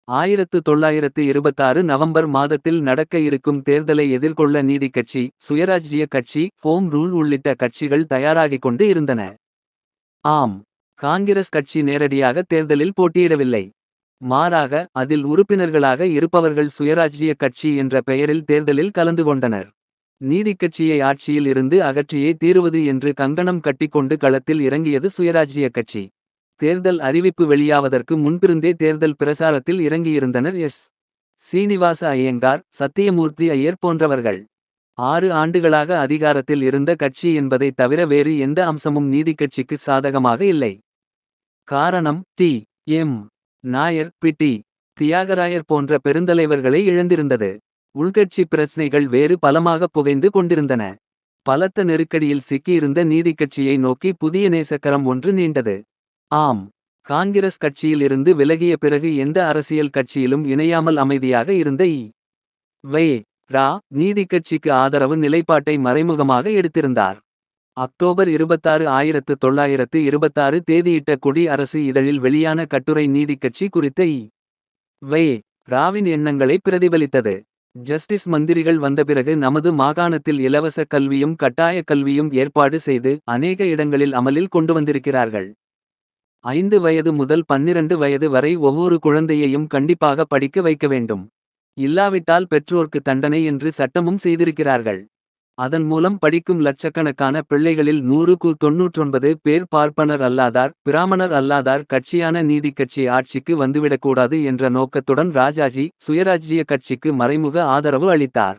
1926 November மாதத்தில் நடக்க இருக்கும் தேர்தலை எதிர்கொள்ள நீதிக்கட்சி, சுயராஜ்ய கட்சி, ஹோம் ரூல் உள்ளிட்ட கட்சிகள் தயாராகிக் கொண்டு இருந்தன. ஆம், காங்கிரஸ் கட்சி நேரடியாக தேர்தலில் போட்டியிடவில்லை. மாறாக, அதில் உறுப்பினர்களாக இருப்பவர்கள் சுயராஜ்ய கட்சி என்ற பெயரில் தேர்தலில் கலந்து கொண்டனர். நீதிக்கட்சியை ஆட்சியில் இருந்து அகற்றியே தீருவது என்று கங்கணம் கட்டிக்கொண்டு களத்தில் இறங்கியது சுயராஜ்ய கட்சி. தேர்தல் அறிவிப்பு வெளியாவதற்கு முன்பிருந்தே தேர்தல் பிரசாரத்தில் இறங்கியிருந்தனர் எஸ். சீனிவாச ஐயங்கார், சத்தியமூர்த்தி ஐயர் போன்றவர்கள். 6 ஆண்டுகளாக அதிகாரத்தில் இருந்த கட்சி என்பதை தவிர வேறு எந்த அம்சமும் நீதிக்கட்சிக்கு சாதகமாக இல்லை. காரணம், T. M. Nair, P T. Thyagarayar போன்ற பெருந்தலைவர்களை இழந்திருந்தது. உள்கட்சி பிரச்னைகள் வேறு பலமாக புகைந்து கொண்டிருந்தன. பலத்த நெருக்கடியில் சிக்கியிருந்த நீதிக்கட்சியை நோக்கி புதிய நேசக்கரம் ஒன்று நீண்டது. ஆம், காங்கிரஸ் கட்சியில் இருந்து விலகிய பிறகு எந்த அரசியல் கட்சியிலும் இணையாமல் அமைதியாக இருந்த இ. வே. ரா. நீதிக்கட்சிக்கு ஆதரவு நிலைப்பாட்டை மறைமுகமாக எடுத்திருந்தார். அக்டோபர் 26, 1926 தேதியிட்ட குடி அரசு இதழில் வெளியான கட்டுரை நீதிக்கட்சி குறித்த இ. வே. ராவின் எண்ணங்களை பிரதிபலித்தது. ஜஸ்டிஸ் மந்திரிகள் வந்த பிறகு நமது மாகாணத்தில் இலவச கல்வியும் கட்டாய கல்வியும் ஏற்பாடு செய்து அநேக இடங்களில் அமலில் கொண்டு வந்திருக்கிறார்கள். 5 வயது முதல் 12 வயது வரை ஒவ்வொரு குழந்தையையும் கண்டிப்பாக படிக்க வைக்க வேண்டும். இல்லாவிட்டால் பெற்றோர்க்கு தண்டனை என்று சட்டமும் செய்திருக்கிறார்கள். அதன் மூலம் படிக்கும் லட்சக்கணக்கான பிள்ளைகளில் 100க்கு 99 பேர் பார்ப்பனர் அல்லாதார், பிராமணர் அல்லாதார். கட்சியான நீதிக்கட்சி ஆட்சிக்கு வந்துவிடக்கூடாது என்ற நோக்கத்துடன் ராஜாஜி சுயராஜ்ய கட்சிக்கு மறைமுக ஆதரவு அளித்தார்.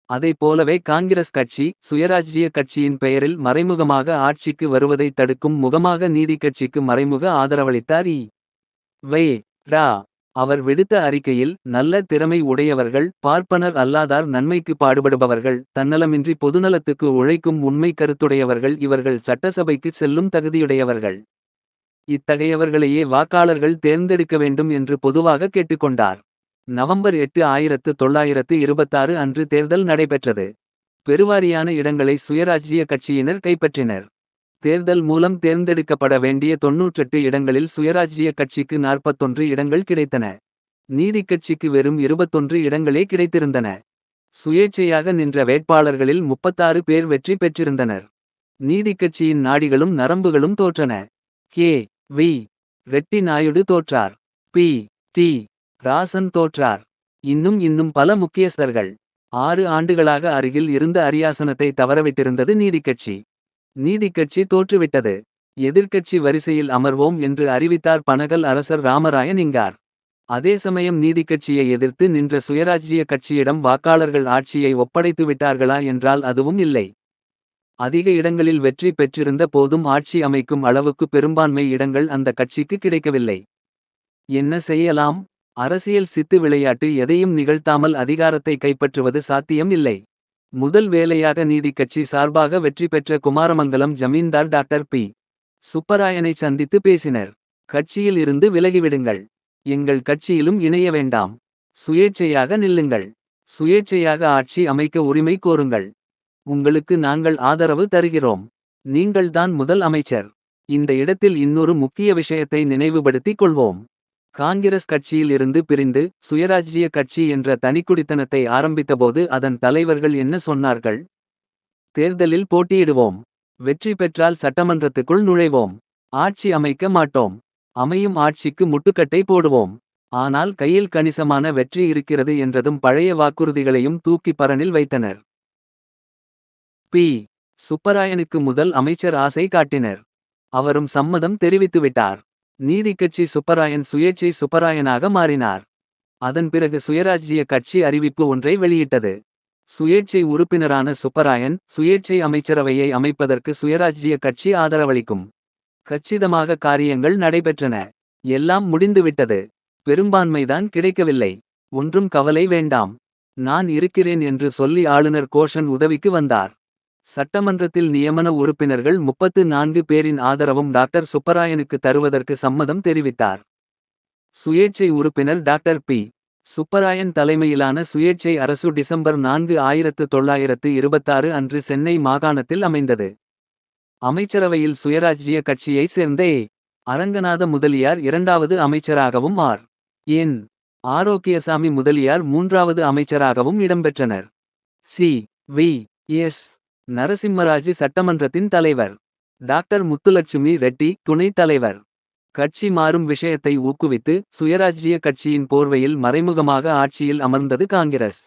அதைப் போலவே காங்கிரஸ் கட்சி சுயராஜ்ய கட்சியின் பெயரில் மறைமுகமாக ஆட்சிக்கு வருவதை தடுக்கும் முகமாக நீதிக்கட்சிக்கு மறைமுக ஆதரவளித்தார் இ. வே. ரா. அவர் விடுத்த அறிக்கையில், நல்ல திறமை உடையவர்கள், பார்ப்பனர் அல்லாதார், நன்மைக்கு பாடுபடுபவர்கள், தன்னலமின்றி பொதுநலத்துக்கு உழைக்கும் உண்மை கருத்துடையவர்கள், இவர்கள் சட்டசபைக்கு செல்லும் தகுதியுடையவர்கள். இத்தகையவர்களையே வாக்காளர்கள் தேர்ந்தெடுக்க வேண்டும் என்று பொதுவாக கேட்டுக்கொண்டார். நவம்பர் 8, 1926 அன்று தேர்தல் நடைபெற்றது. பெருவாரியான இடங்களை சுயராஜ்ய கட்சியினர் கைப்பற்றினர். தேர்தல் மூலம் தேர்ந்தெடுக்கப்பட வேண்டிய 98 இடங்களில் சுயராஜ்ய கட்சிக்கு 41 இடங்கள் கிடைத்தன. நீதிக்கட்சிக்கு வெறும் 21 இடங்களே கிடைத்திருந்தன. சுயேட்சையாக நின்ற வேட்பாளர்களில் 36 பேர் வெற்றி பெற்றிருந்தனர். நீதிக்கட்சியின் நாடிகளும் நரம்புகளும் தோற்றன. கே. வி. ரெட்டி நாயுடு தோற்றார். பி. டி. ராசன் தோற்றார். இன்னும் பல முக்கியஸ்தர்கள். 6 ஆண்டுகளாக அருகில் இருந்த அரியாசனத்தை தவறவிட்டிருந்தது நீதிக்கட்சி. நீதிக்கட்சி தோற்றுவிட்டது. எதிர்க்கட்சி வரிசையில் அமர்வோம் என்று அறிவித்தார் பனகல் அரசர் ராமராயன் இங்கார். அதே சமயம் நீதிக்கட்சியை எதிர்த்து நின்ற சுயராஜ்ய கட்சியிடம் வாக்காளர்கள் ஆட்சியை ஒப்படைத்து விட்டார்களா என்றால் அதுவும் இல்லை. அதிக இடங்களில் வெற்றி பெற்றிருந்த போதும் ஆட்சி அமைக்கும் அளவுக்கு பெரும்பான்மை இடங்கள் அந்த கட்சிக்கு கிடைக்கவில்லை. என்ன செய்யலாம்? அரசியல் சித்து விளையாட்டு. எதையும் நிகழ்த்தாமல் அதிகாரத்தை கைப்பற்றுவது சாத்தியம் இல்லை. முதல் வேலையாக நீதிக்கட்சி சார்பாக வெற்றி பெற்ற குமாரமங்கலம் ஜமீன்தார் டாக்டர் பி. சுப்பராயனை சந்தித்து பேசினர். கட்சியில் இருந்து விலகிவிடுங்கள். எங்கள் கட்சியிலும் இணைய வேண்டாம். சுயேட்சையாக நில்லுங்கள். சுயேட்சையாக ஆட்சி அமைக்க உரிமை கோருங்கள். உங்களுக்கு நாங்கள் ஆதரவு தருகிறோம். நீங்கள்தான் முதல் அமைச்சர். இந்த இடத்தில் இன்னொரு முக்கிய விஷயத்தை நினைவுபடுத்திக் கொள்வோம். காங்கிரஸ் கட்சியில் இருந்து பிரிந்து சுயராஜ்ய கட்சி என்ற தனிக்குடித்தனத்தை ஆரம்பித்தபோது அதன் தலைவர்கள் என்ன சொன்னார்கள்? தேர்தலில் போட்டியிடுவோம். வெற்றி பெற்றால் சட்டமன்றத்துக்குள் நுழைவோம். ஆட்சி அமைக்க மாட்டோம். அமையும் ஆட்சிக்கு முட்டுக்கட்டை போடுவோம். ஆனால் கையில் கணிசமான வெற்றி இருக்கிறது என்றதும் பழைய வாக்குறுதிகளையும் தூக்கி பரணில் வைத்தனர். பி. சுப்பராயனுக்கு முதல் அமைச்சர் ஆசை காட்டினர். அவரும் சம்மதம் தெரிவித்துவிட்டார். நீதிக்கட்சி சுப்பராயன் சுயேட்சை சுப்பராயனாக மாறினார். அதன் பிறகு சுயராஜ்ய கட்சி அறிவிப்பு ஒன்றை வெளியிட்டது. சுயேட்சை உறுப்பினரான சுப்பராயன் சுயேட்சை அமைச்சரவையை அமைப்பதற்கு சுயராஜ்ய கட்சி ஆதரவளிக்கும். கச்சிதமாக காரியங்கள் நடைபெற்றன. எல்லாம் முடிந்துவிட்டது. பெரும்பான்மைதான் கிடைக்கவில்லை. ஒன்றும் கவலை வேண்டாம். நான் இருக்கிறேன் என்று சொல்லி ஆளுநர் கோஷன் உதவிக்கு வந்தார். சட்டமன்றத்தில் நியமன உறுப்பினர்கள் 34 பேரின் ஆதரவும் டாக்டர் சுப்பராயனுக்கு தருவதற்கு சம்மதம் தெரிவித்தார். சுயேட்சை உறுப்பினர் டாக்டர் பி. சுப்பராயன் தலைமையிலான சுயேட்சை அரசு டிசம்பர் 4, 1926 அன்று சென்னை மாகாணத்தில் அமைந்தது. அமைச்சரவையில் சுயராஜ்ய கட்சியை சேர்ந்த ஏ. அரங்கநாத முதலியார் இரண்டாவது அமைச்சராகவும் ஆர். என். ஆரோக்கியசாமி முதலியார் 3வது அமைச்சராகவும் இடம்பெற்றனர். சி. வி. எஸ். நரசிம்மராஜு சட்டமன்றத்தின் தலைவர். டாக்டர் முத்துலட்சுமி ரெட்டி துணைத் தலைவர். கட்சி மாறும் விஷயத்தை ஊக்குவித்து சுயராஜ்ய கட்சியின் போர்வையில் மறைமுகமாக ஆட்சியில் அமர்ந்தது காங்கிரஸ்.